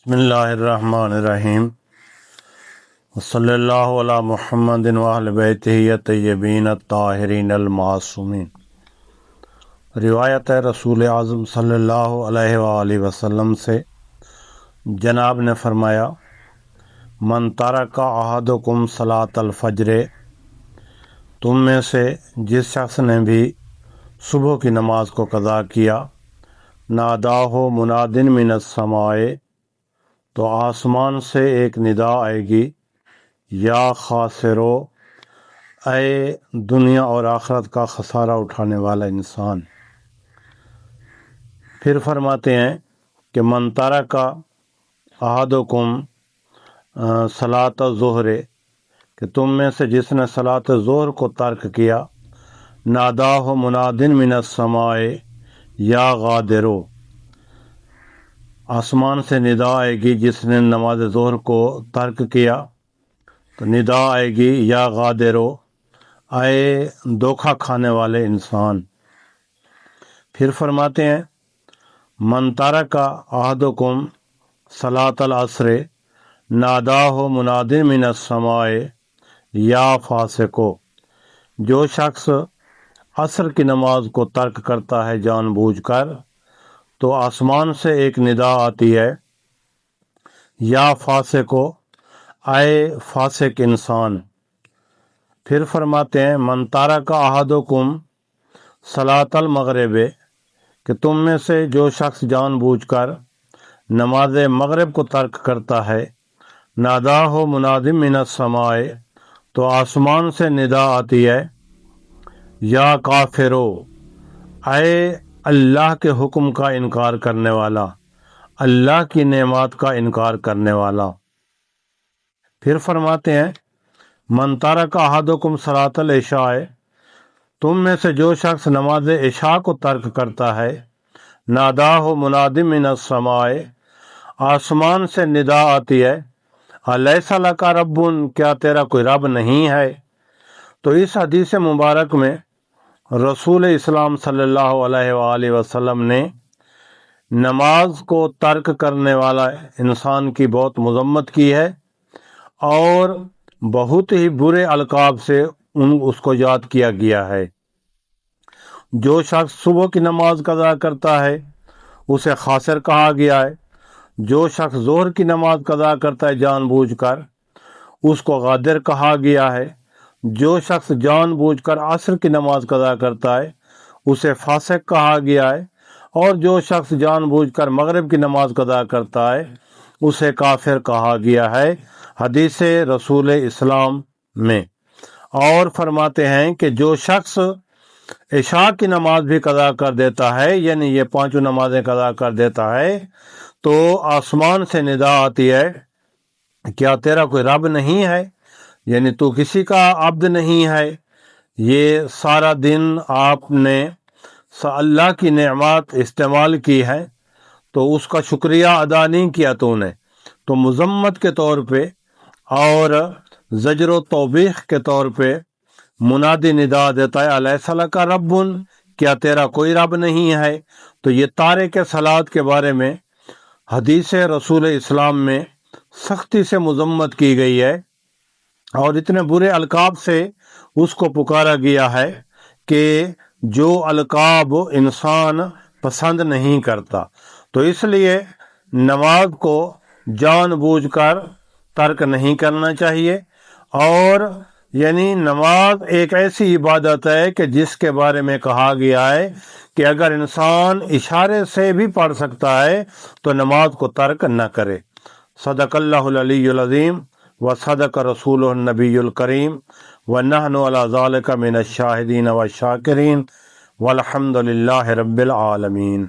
بسم اللہ الرحمن الرحیم صلی اللہ علی محمد و اہل بیتہ الطیبین الطاہرین المعصومین۔ روایت ہے رسول اعظم صلی اللہ علیہ وآلہ وسلم سے، جناب نے فرمایا، من ترک احدکم صلاۃ الفجر، تم میں سے جس شخص نے بھی صبح کی نماز کو قضا کیا، ناداہ مناد من السماء، تو آسمان سے ایک ندا آئے گی، یا خاسرو، اے دنیا اور آخرت کا خسارہ اٹھانے والا انسان۔ پھر فرماتے ہیں کہ من ترک احدکم صلاۃ الظہر، کہ تم میں سے جس نے صلاۃ ظہر کو ترک کیا، ناداہ مناد من السماء یا غادرو، آسمان سے ندا آئے گی جس نے نماز ظہر کو ترک کیا، تو ندا آئے گی، یا غادرو، اے دھوکہ کھانے والے انسان۔ پھر فرماتے ہیں من ترک احدکم صلاۃ العصر، ناداہ مناد من السماء یا فاسقو، جو شخص عصر کی نماز کو ترک کرتا ہے جان بوجھ کر، تو آسمان سے ایک ندا آتی ہے، یا فاسقو، اے فاسق انسان۔ پھر فرماتے ہیں من ترک احدکم صلاۃ المغرب، کہ تم میں سے جو شخص جان بوجھ کر نماز مغرب کو ترک کرتا ہے، ناداہ مناد من السماء، تو آسمان سے ندا آتی ہے، یا کافرو، اے اللہ کے حکم کا انکار کرنے والا، اللہ کی نعمات کا انکار کرنے والا۔ پھر فرماتے ہیں من ترک احدکم صلاۃ العشاء، تم میں سے جو شخص نماز عشاء کو ترک کرتا ہے، ناداہ مناد من السماء، آسمان سے ندا آتی ہے، الیس لک رب، کیا تیرا کوئی رب نہیں ہے؟ تو اس حدیث مبارک میں رسول اسلام صلی اللہ علیہ وآلہ وسلم نے نماز کو ترک کرنے والا انسان کی بہت مذمت کی ہے، اور بہت ہی برے القاب سے اس کو یاد کیا گیا ہے۔ جو شخص صبح کی نماز قضا کرتا ہے اسے خاسر کہا گیا ہے، جو شخص ظہر کی نماز قضا کرتا ہے جان بوجھ کر، اس کو غادر کہا گیا ہے، جو شخص جان بوجھ کر عصر کی نماز قضا کرتا ہے اسے فاسق کہا گیا ہے، اور جو شخص جان بوجھ کر مغرب کی نماز قضا کرتا ہے اسے کافر کہا گیا ہے، حدیث رسول اسلام میں۔ اور فرماتے ہیں کہ جو شخص عشاء کی نماز بھی قضا کر دیتا ہے، یعنی یہ پانچوں نمازیں قضا کر دیتا ہے، تو آسمان سے ندا آتی ہے، کیا تیرا کوئی رب نہیں ہے؟ یعنی تو کسی کا عبد نہیں ہے، یہ سارا دن آپ نے اللہ کی نعمات استعمال کی ہے تو اس کا شکریہ ادا نہیں کیا تو نے، تو مذمت کے طور پہ اور زجر و توبیخ کے طور پہ منادی ندا دیتا ہے، الیس لک رب، کیا تیرا کوئی رب نہیں ہے؟ تو یہ تارک صلاۃ کے بارے میں حدیث رسول اسلام میں سختی سے مذمت کی گئی ہے، اور اتنے برے القاب سے اس کو پکارا گیا ہے کہ جو القاب انسان پسند نہیں کرتا۔ تو اس لیے نماز کو جان بوجھ کر ترک نہیں کرنا چاہیے، اور یعنی نماز ایک ایسی عبادت ہے کہ جس کے بارے میں کہا گیا ہے کہ اگر انسان اشارے سے بھی پڑھ سکتا ہے تو نماز کو ترک نہ کرے۔ صدق اللہ العلی العظیم و صدق رسول النبی الکریم ونحن علی ذالک من الشاہدین والشاکرین والحمد للہ رب العالمین۔